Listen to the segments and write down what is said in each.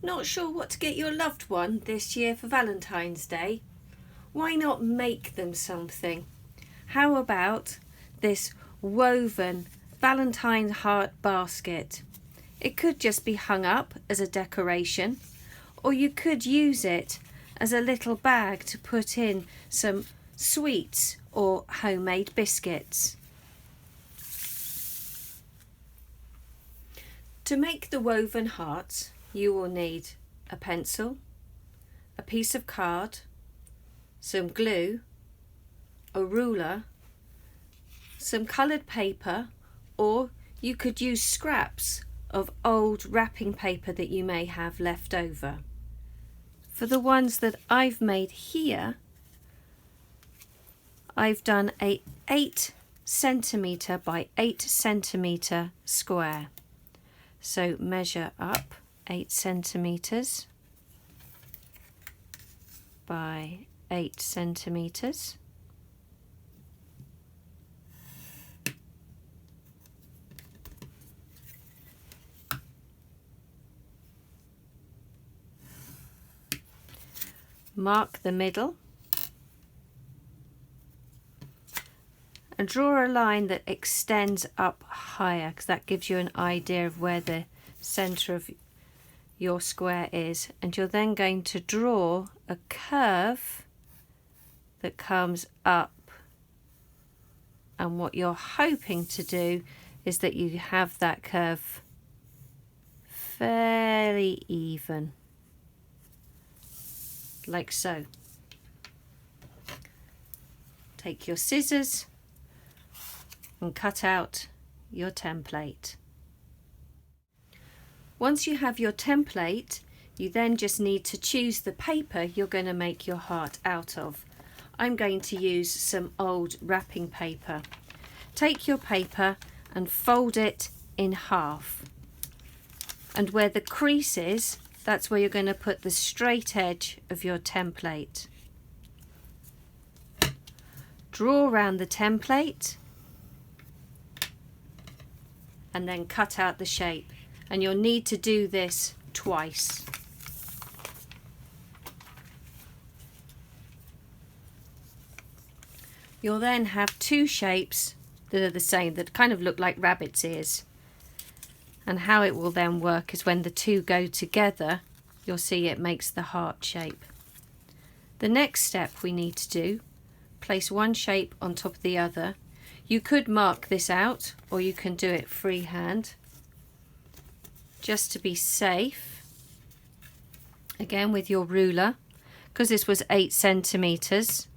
Not sure what to get your loved one this year for Valentine's Day? Why not make them something? How about this woven Valentine heart basket? It could just be hung up as a decoration, or you could use it as a little bag to put in some sweets or homemade biscuits. To make the woven hearts, you will need a pencil, a piece of card, some glue, a ruler, some coloured paper, or you could use scraps of old wrapping paper that you may have left over. For the ones that I've made here, I've done a 8 centimetre by 8 centimetre square. So measure up 8 centimetres by 8 centimetres. Mark the middle and draw a line that extends up higher, because that gives you an idea of where the centre of your square is. And you're then going to draw a curve that comes up, and what you're hoping to do is that you have that curve fairly even, like so. Take your scissors and cut out your template. Once you have your template, you then just need to choose the paper you're going to make your heart out of. I'm going to use some old wrapping paper. Take your paper and fold it in half. And where the crease is, that's where you're going to put the straight edge of your template. Draw around the template and then cut out the shape. And you'll need to do this twice. You'll then have two shapes that are the same, that kind of look like rabbit's ears. And how it will then work is when the two go together, you'll see it makes the heart shape. The next step we need to do, place one shape on top of the other. You could mark this out, or you can do it freehand, just to be safe. Again with your ruler, because this was 8 centimetres,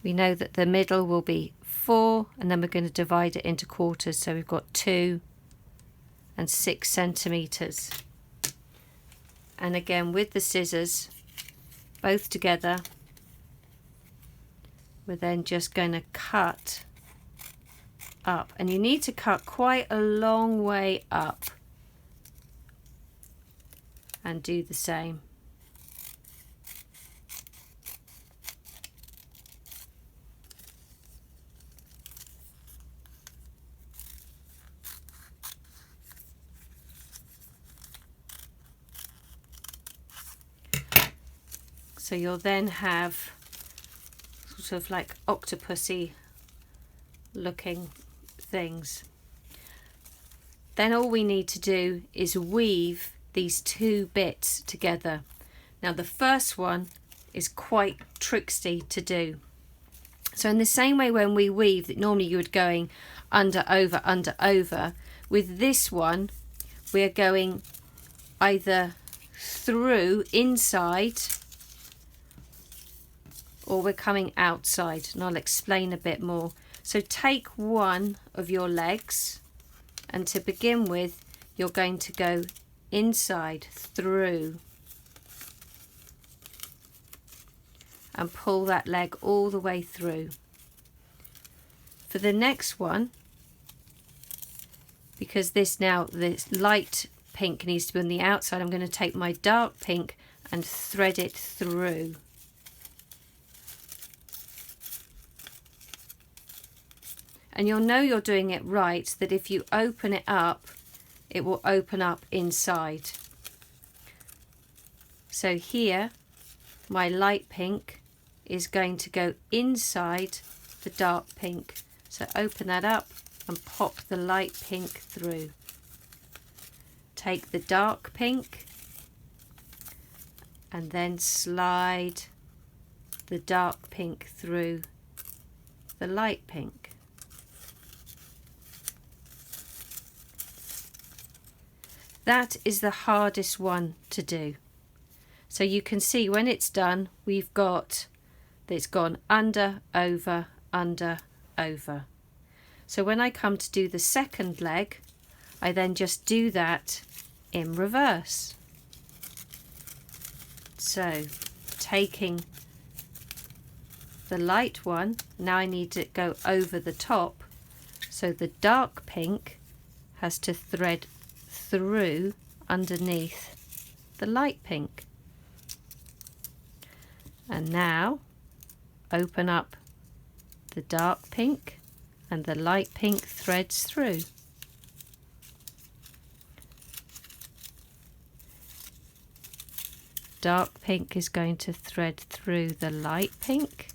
we know that the middle will be 4, and then we're going to divide it into quarters, so we've got 2 and 6 centimetres. And again with the scissors, both together, we're then just going to cut up, and you need to cut quite a long way up, and do the same. So you'll then have sort of like octopusy looking things. Then all we need to do is weave these two bits together. Now the first one is quite tricksy to do. So in the same way when we weave, that normally you would going under, over, with this one we're going either through inside, or we're coming outside, and I'll explain a bit more. So take one of your legs, and to begin with you're going to go inside through and pull that leg all the way through. For the next one, because this light pink needs to be on the outside, I'm going to take my dark pink and thread it through. And you'll know you're doing it right, that if you open it up, it will open up inside. So here my light pink is going to go inside the dark pink. So open that up and pop the light pink through. Take the dark pink and then slide the dark pink through the light pink. That is the hardest one to do. So you can see when it's done, we've got that it's gone under, over, under, over. So when I come to do the second leg, I then just do that in reverse. So taking the light one, now I need to go over the top, so the dark pink has to thread through underneath the light pink. And now open up the dark pink and the light pink threads through. Dark pink is going to thread through the light pink.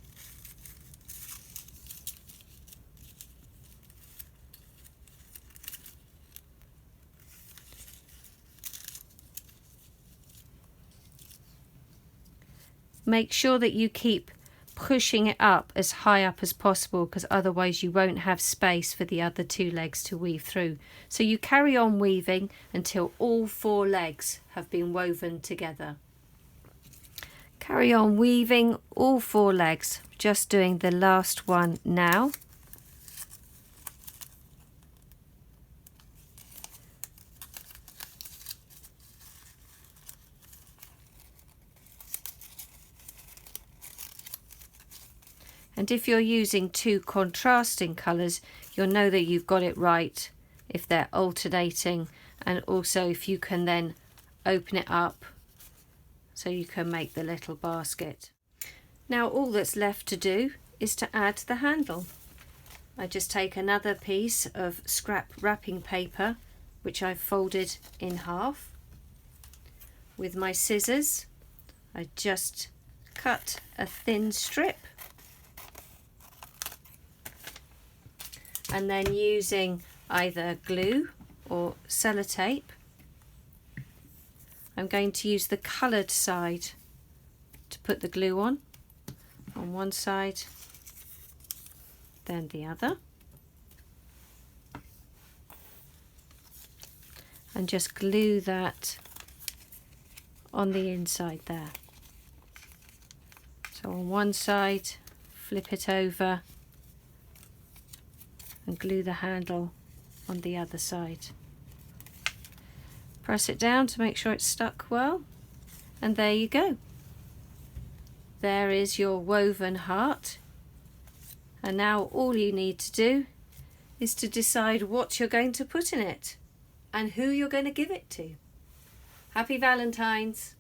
Make sure that you keep pushing it up as high up as possible, because otherwise you won't have space for the other two legs to weave through. So you carry on weaving until all 4 legs have been woven together. Carry on weaving all 4 legs, just doing the last one now. And if you're using 2 contrasting colours, you'll know that you've got it right if they're alternating, and also if you can then open it up so you can make the little basket. Now all that's left to do is to add the handle. I just take another piece of scrap wrapping paper, which I've folded in half. With my scissors, I just cut a thin strip. And then using either glue or sellotape, I'm going to use the coloured side to put the glue on one side, then the other, and just glue that on the inside there. So on one side, flip it over and glue the handle on the other side. Press it down to make sure it's stuck well, and there you go. There is your woven heart. And now all you need to do is to decide what you're going to put in it and who you're going to give it to. Happy Valentine's!